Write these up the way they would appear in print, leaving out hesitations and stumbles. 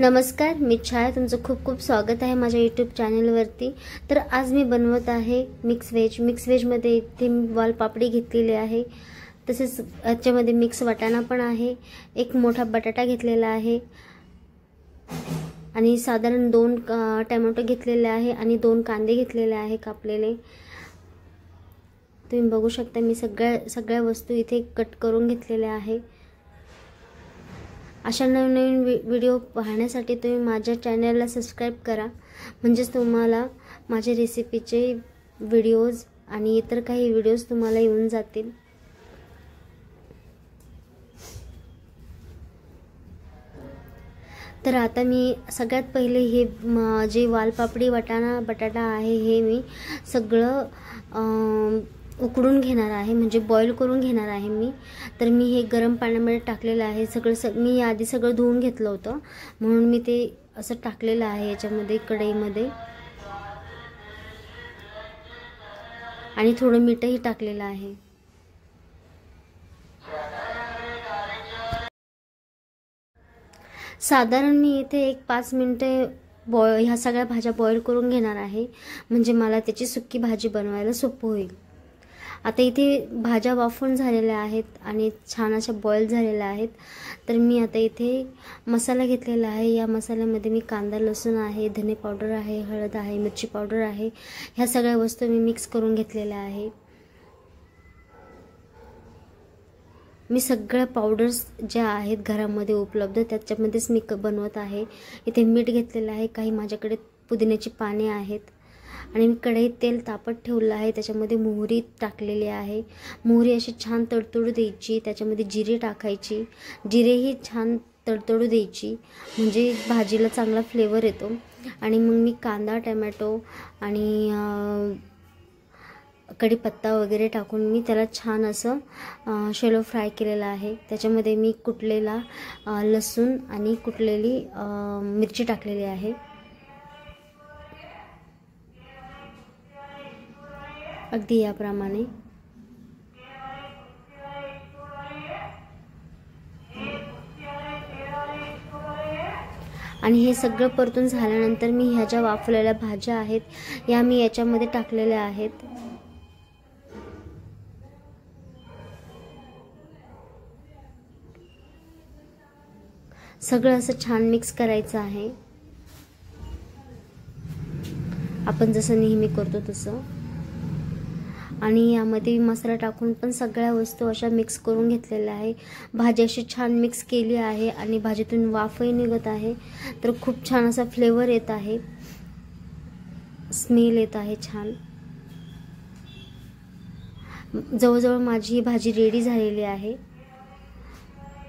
नमस्कार, मी छाया. तुमचं खूप खूप स्वागत आहे माझ्या यूट्यूब चॅनलवरती. तर आज मी बनवत आहे मिक्स व्हेजमध्ये इथे मी वालपापडी घेतलेली आहे. तसेच याच्यामध्ये मिक्स वाटाणा पण आहे, एक मोठा बटाटा घेतलेला आहे आणि साधारण 2 टोमॅटो घेतलेले आहे आणि 2 कांदे घेतलेले आहे कापलेले. तुम्ही बघू शकता मी सगळ्या वस्तू इथे कट करून घेतलेल्या आहे. अशा नवीन व्हिडिओ पाहण्यासाठी तुम्ही माझ्या चॅनलला सबस्क्राइब करा, म्हणजेच तुम्हाला माझे रेसिपीचे व्हिडिओज आणि इतर काही व्हिडिओज तुम्हाला येऊन जातील. तर आता मी सगळ्यात पहिले हे जे वालपापडी वाटाणा बटाटा आहे हे मी सगळं उकडून घेणार आहे, म्हणजे बॉईल करून घेणार आहे मी. तर मी हे गरम पाण्यामध्ये टाकलेलं आहे. मी आधी सगळं धुवून घेतलं होतं, म्हणून मी ते असं टाकलेलं आहे याच्यामध्ये कढईमध्ये. आणि थोडं मीठही टाकलेलं आहे. साधारण मी इथे 5 मिनिटे ह्या सगळ्या भाज्या बॉईल करून घेणार आहे, म्हणजे मला त्याची सुक्की भाजी बनवायला सोपं होईल. आता इथे भाज्या वाफून झालेल्या आहेत आणि छान अशा बॉईल झालेल्या आहेत. तर मी आता इथे मसाला घेतलेला आहे. या मसाल्यामध्ये मी कांदा लसूण आहे, धने पावडर आहे, हळद आहे, मिरची पावडर आहे, ह्या सगळ्या वस्तू मी मिक्स करून घेतलेल्या आहे. मी सगळ्या पावडर्स ज्या आहेत घरामध्ये उपलब्ध त्याच्यामध्येच मी बनवत आहे. इथे मीठ घेतलेलं आहे, काही माझ्याकडे पुदिन्याची पाने आहेत आणि मी कढईत तेल तापत ठेवलं आहे. त्याच्यामध्ये मोहरी टाकलेली आहे. मोहरी अशी छान तडतडू द्यायची, त्याच्यामध्ये जिरे टाकायची. जिरेही छान तडतडू द्यायची, म्हणजे भाजीला चांगला फ्लेवर येतो. आणि मग मी कांदा टोमॅटो आणि कढीपत्ता वगैरे टाकून मी त्याला छान असं शॅलो फ्राय केलेला आहे. त्याच्यामध्ये मी कुटलेला लसूण आणि कुटलेली मिरची टाकलेली आहे. अगदी याप्रमाणे. आणि हे सगळं परतून झाल्यानंतर मी ह्या ज्या वाफलेल्या भाज्या आहेत या मी याच्यामध्ये टाकलेल्या आहेत. सगळं असं छान मिक्स करायचं आहे, आपण जसं नेहमी करतो तसं. आणि यामध्ये मसाला टाकून पण सगळ्या वस्तू अशा मिक्स करून घेतलेल्या आहे. भाजी अशी छान मिक्स केली आहे आणि भाजीतून वाफही निघत आहे. तर खूप छान असा फ्लेवर येत आहे, स्मेल येत आहे छान. जवळजवळ माझी ही भाजी रेडी झालेली आहे.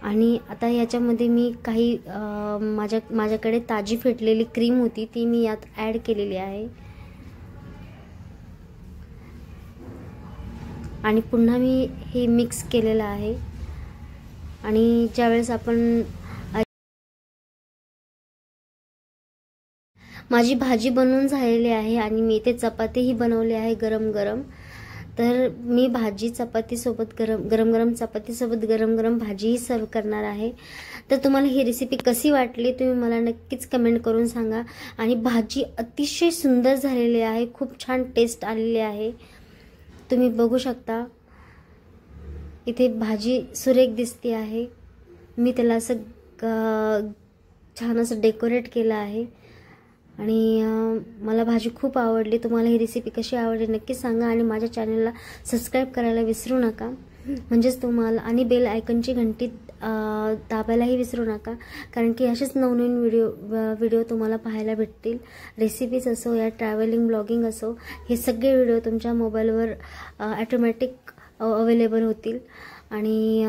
आणि आता याच्यामध्ये मी काही माझ्याकडे ताजी फेटलेली क्रीम होती ती मी यात ॲड केलेली आहे. आणि पुन्हा मी हे मिक्स केलेलं आहे. आणि ज्यावेळेस माझी भाजी बनवून झालेली आहे आणि मी इथे चपातीही बनवली आहे गरम गरम. तर मी भाजी चपातीसोबत गरम चपातीसोबत गरम गरम भाजीही सर्व करणार आहे. तर तुम्हाला ही रेसिपी कशी वाटली तुम्ही मला नक्कीच कमेंट करून सांगा. आणि भाजी अतिशय सुंदर झालेली आहे, खूप छान टेस्ट आलेली आहे. तुम्ही बघू शकता इथे भाजी सुरेख दिसते आहे. मी त्याला असं छान असं डेकोरेट केलं आहे आणि मला भाजी खूप आवडली. तुम्हाला ही रेसिपी कशी आवडली नक्की सांगा आणि माझ्या चॅनलला सबस्क्राइब करायला विसरू नका, म्हणजेच तुम्हाला आणि बेल आयकॉनची घंटी दाबायलाही विसरू नका, कारण की असेच नवनवीन व्हिडिओ तुम्हाला पाहायला भेटतील. रेसिपीज असो या ट्रॅव्हलिंग ब्लॉगिंग असो, हे सगळे व्हिडिओ तुमच्या मोबाईलवर ऑटोमॅटिक अवेलेबल होतील. आणि